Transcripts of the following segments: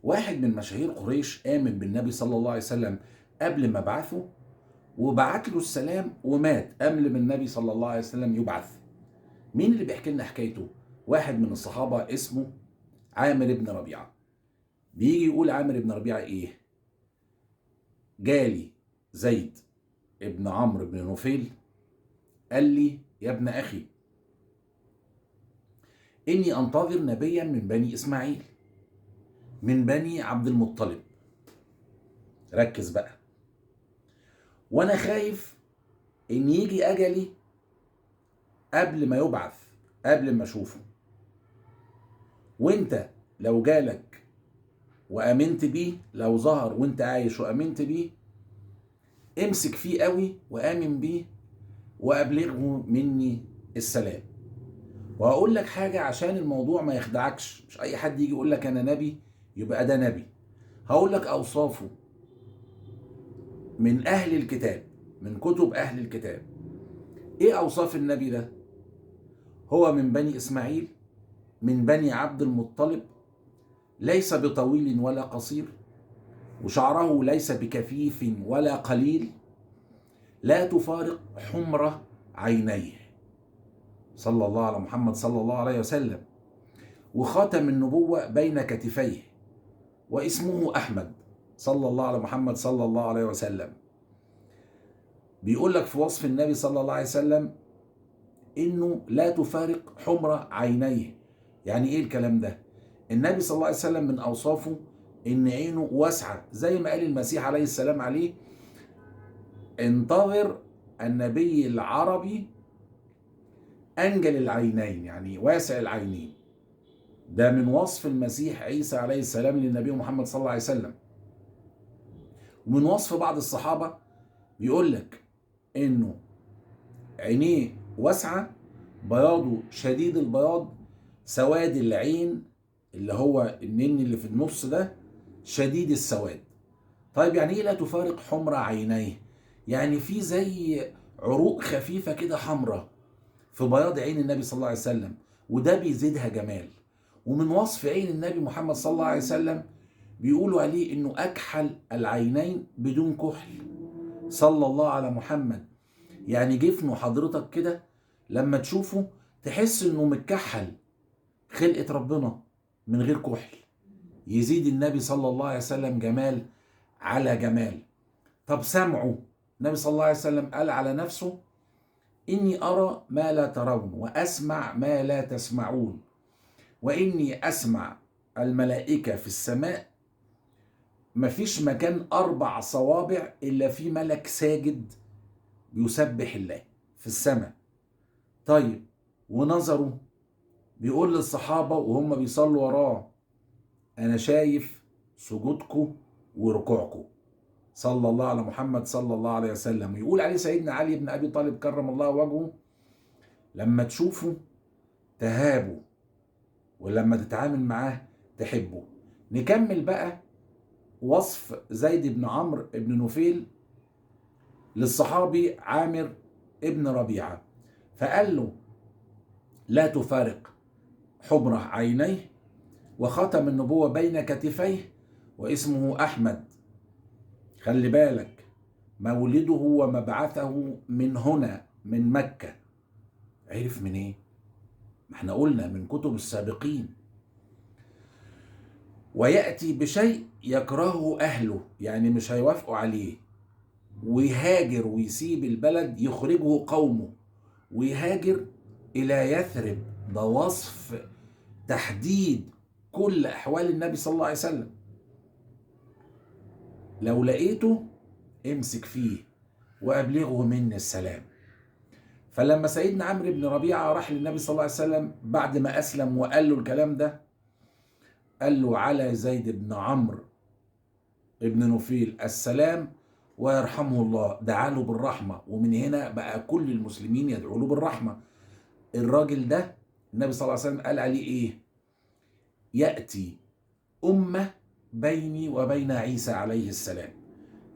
واحد من مشاهير قريش آمن بالنبي صلى الله عليه وسلم قبل ما بعثه، وبعت له السلام ومات قبل ما النبي صلى الله عليه وسلم يبعث. مين اللي بيحكي لنا حكايته؟ واحد من الصحابة اسمه عامر بن ربيعة. بيجي يقول عامر بن ربيعة ايه؟ جالي زيد ابن عمرو بن نفيل قال لي: يا ابن أخي، إني أنتظر نبيا من بني إسماعيل، من بني عبد المطلب. ركز بقى. وأنا خايف إن يجي أجلي قبل ما يبعث، قبل ما أشوفه. وإنت لو جالك وأمنت بيه، لو ظهر وإنت عايش وأمنت بيه، امسك فيه قوي وآمن بيه وأبلغه مني السلام. وهقول لك حاجة عشان الموضوع ما يخدعكش، مش أي حد يجي يقول لك أنا نبي يبقى ده نبي. هقول لك أوصافه من أهل الكتاب، من كتب أهل الكتاب. إيه أوصاف النبي ده؟ هو من بني إسماعيل، من بني عبد المطلب، ليس بطويل ولا قصير، وشعره ليس بكثيف ولا قليل، لا تفارق حمرة عينيه، صلى الله على محمد صلى الله عليه وسلم. وخاتم النبوة بين كتفيه، واسمه أحمد، صلى الله على محمد صلى الله عليه وسلم. بيقول لك في وصف النبي صلى الله عليه وسلم إنه لا تفارق حمرة عينيه. يعني إيه الكلام ده؟ النبي صلى الله عليه وسلم من أوصافه إن عينه واسعة، زي ما قال المسيح عليه السلام عليه: انتظر النبي العربي أنجل العينين، يعني واسع العينين. ده من وصف المسيح عيسى عليه السلام للنبي محمد صلى الله عليه وسلم. ومن وصف بعض الصحابة بيقول لك إنه عينيه واسعة، بياضه شديد البياض، سواد العين اللي هو النني اللي في النص ده شديد السواد. طيب يعني ايه لا تفارق حمر عينيه؟ يعني في زي عروق خفيفة كده حمراء في بياض عين النبي صلى الله عليه وسلم، وده بيزيدها جمال. ومن وصف عين النبي محمد صلى الله عليه وسلم بيقولوا عليه انه اكحل العينين بدون كحل، صلى الله على محمد. يعني جفنه حضرتك كده لما تشوفه تحس انه متكحل، خلقة ربنا من غير كحل. يزيد النبي صلى الله عليه وسلم جمال على جمال. طب سمعه، النبي صلى الله عليه وسلم قال على نفسه: إني أرى ما لا ترون، وأسمع ما لا تسمعون، وإني أسمع الملائكة في السماء، مفيش مكان 4 صوابع إلا في ملك ساجد بيسبح الله في السماء. طيب ونظره، بيقول للصحابة وهم بيصلوا وراه: أنا شايف سجودكم وركوعكم، صلى الله على محمد صلى الله عليه وسلم. ويقول عليه سيدنا علي بن أبي طالب كرم الله وجهه: لما تشوفه تهابه، ولما تتعامل معاه تحبه. نكمل بقى وصف زيد بن عمرو بن نفيل للصحابي عامر ابن ربيعة. فقال له: لا تفارق حمرة عينيه، وختم النبوة بين كتفيه، واسمه أحمد. خلي بالك، مولده ومبعثه من هنا، من مكة. عرف من ايه؟ ما احنا قلنا من كتب السابقين. ويأتي بشيء يكرهه أهله، يعني مش هيوافقوا عليه، ويهاجر ويسيب البلد، يخرجه قومه ويهاجر إلى يثرب. ده وصف تحديد كل أحوال النبي صلى الله عليه وسلم. لو لقيته امسك فيه وأبلغه مني السلام. فلما سيدنا عمرو بن ربيعة راح للنبي صلى الله عليه وسلم بعد ما أسلم وقال له الكلام ده، قال له: على زيد بن عمرو ابن نفيل السلام ويرحمه الله. دعا له بالرحمة، ومن هنا بقى كل المسلمين يدعوا له بالرحمة. الراجل ده النبي صلى الله عليه وسلم قال عليه إيه؟ يأتي أمة بيني وبين عيسى عليه السلام.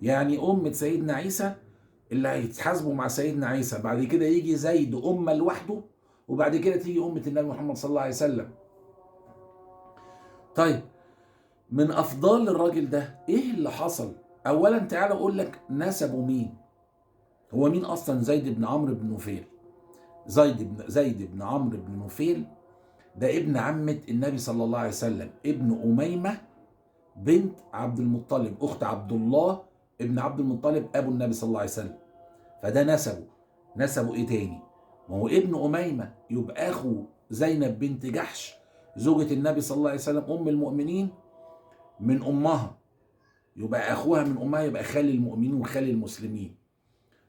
يعني أمة سيدنا عيسى اللي هيتحاسبوا مع سيدنا عيسى، بعد كده يجي زيد أمة لوحده، وبعد كده تيجي أمة النبي محمد صلى الله عليه وسلم. طيب من أفضال الراجل ده إيه اللي حصل؟ أولا تعالى أقول لك نسبه مين. هو مين أصلا زيد بن عمرو بن نفيل؟ زيد بن عمرو بن نفيل ده ابن عمة النبي صلى الله عليه وسلم، ابن أميمة بنت عبد المطلب، أخت عبد الله ابن عبد المطلب أبو النبي صلى الله عليه وسلم. فده نسبه إيه تاني؟ ما هو ابن أميمة، يبقى أخو زينب بنت جحش زوجة النبي صلى الله عليه وسلم أم المؤمنين من أمها، يبقى أخوها من أمها، يبقى خالي المؤمنين وخالي المسلمين.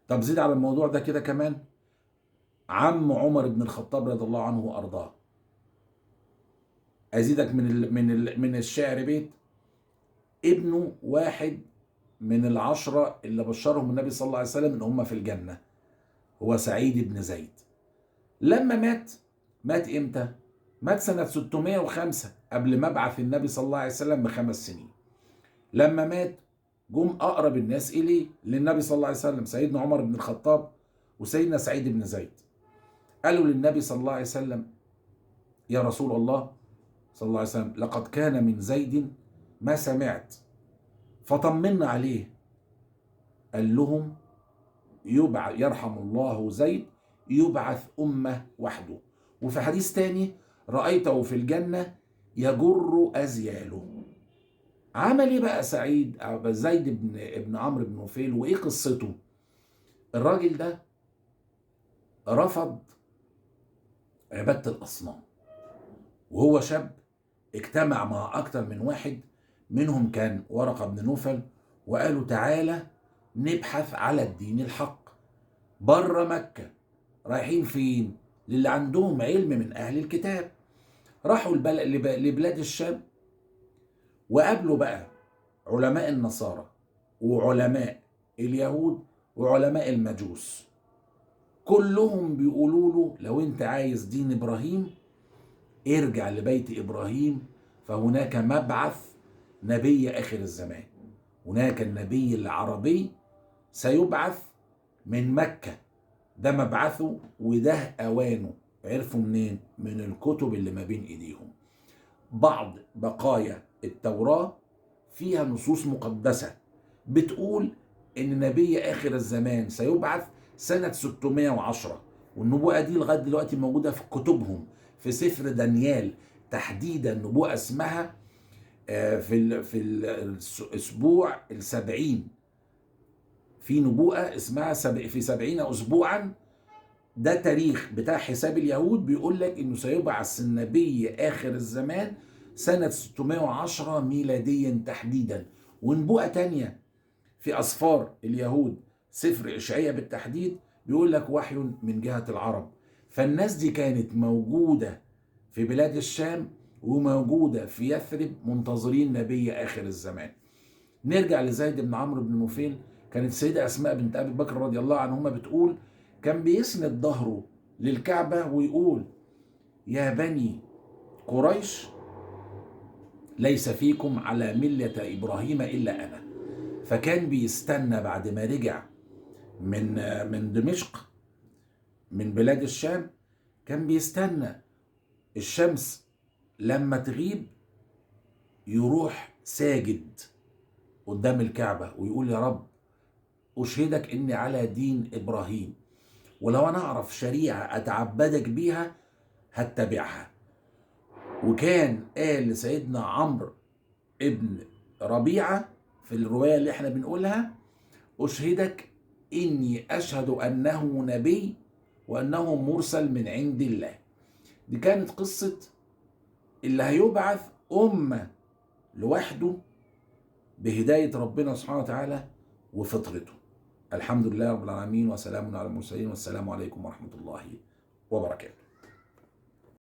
طب زيد على الموضوع ده كده كمان عم عمر بن الخطاب رضي الله عنه وأرضاه. أزيدك من الشعر بيت، ابنه واحد من العشرة اللي بشرهم النبي صلى الله عليه وسلم ان هم في الجنة، هو سعيد بن زيد. لما مات امتى؟ مات سنة 605 قبل مبعث النبي صلى الله عليه وسلم ب5 سنين. لما مات جم اقرب الناس اليه للنبي صلى الله عليه وسلم سيدنا عمر بن الخطاب وسيدنا سعيد بن زيد. قالوا للنبي صلى الله عليه وسلم: يا رسول الله صلى الله عليه وسلم، لقد كان من زيد ما سمعت، فطمنا عليه. قال لهم: يرحم الله زيد، يبعث أمة وحده. وفي حديث تاني: رأيته في الجنة يجر أزياله. عمل ايه بقى زيد ابن عمرو بن نفيل، وايه قصته؟ الراجل ده رفض عبادة الأصنام وهو شاب، اجتمع مع أكتر من واحد، منهم كان ورقة بن نوفل، وقالوا: تعالى نبحث على الدين الحق بره مكة. رايحين فين؟ للي عندهم علم من أهل الكتاب. راحوا لبلاد الشام، وقابلوا بقى علماء النصارى وعلماء اليهود وعلماء المجوس. كلهم بيقولوا له: لو انت عايز دين إبراهيم ارجع لبيت إبراهيم، فهناك مبعث نبي آخر الزمان، هناك النبي العربي سيبعث من مكة، ده مبعثه وده أوانه. عرفوا منين؟ من الكتب اللي ما بين إيديهم. بعض بقايا التوراة فيها نصوص مقدسة بتقول إن نبي آخر الزمان سيبعث سنة 610، والنبوءة دي لغاية دلوقتي موجودة في كتبهم. في سفر دانيال تحديدا نبوءة اسمها في الأسبوع 70، في نبوءة اسمها في 70 أسبوعا. ده تاريخ بتاع حساب اليهود، بيقول لك إنه سيبعث النبي آخر الزمان سنة 610 ميلاديا تحديدا. ونبوءة تانية في أسفار اليهود سفر إشعياء بالتحديد بيقول لك وحي من جهة العرب. فالناس دي كانت موجودة في بلاد الشام وموجودة في يثرب منتظرين نبي آخر الزمان. نرجع لزيد بن عمرو بن نفيل. كانت السيدة أسماء بنت أبي بكر رضي الله عنهما بتقول كان بيسند ظهره للكعبة ويقول: يا بني قريش ليس فيكم على ملة إبراهيم إلا أنا. فكان بيستنى بعد ما رجع من دمشق من بلاد الشام، كان بيستنى الشمس لما تغيب يروح ساجد قدام الكعبة ويقول: يا رب أشهدك إني على دين إبراهيم، ولو أنا أعرف شريعة أتعبدك بيها هتبعها. وكان قال لسيدنا عمرو ابن ربيعة في الرواية اللي احنا بنقولها: أشهدك إني أشهد أنه نبي وأنه مرسل من عند الله. دي كانت قصة اللي هيبعث أمة لوحده بهداية ربنا سبحانه وتعالى وفطرته. الحمد لله رب العالمين، وسلام على المرسلين، والسلام عليكم ورحمة الله وبركاته.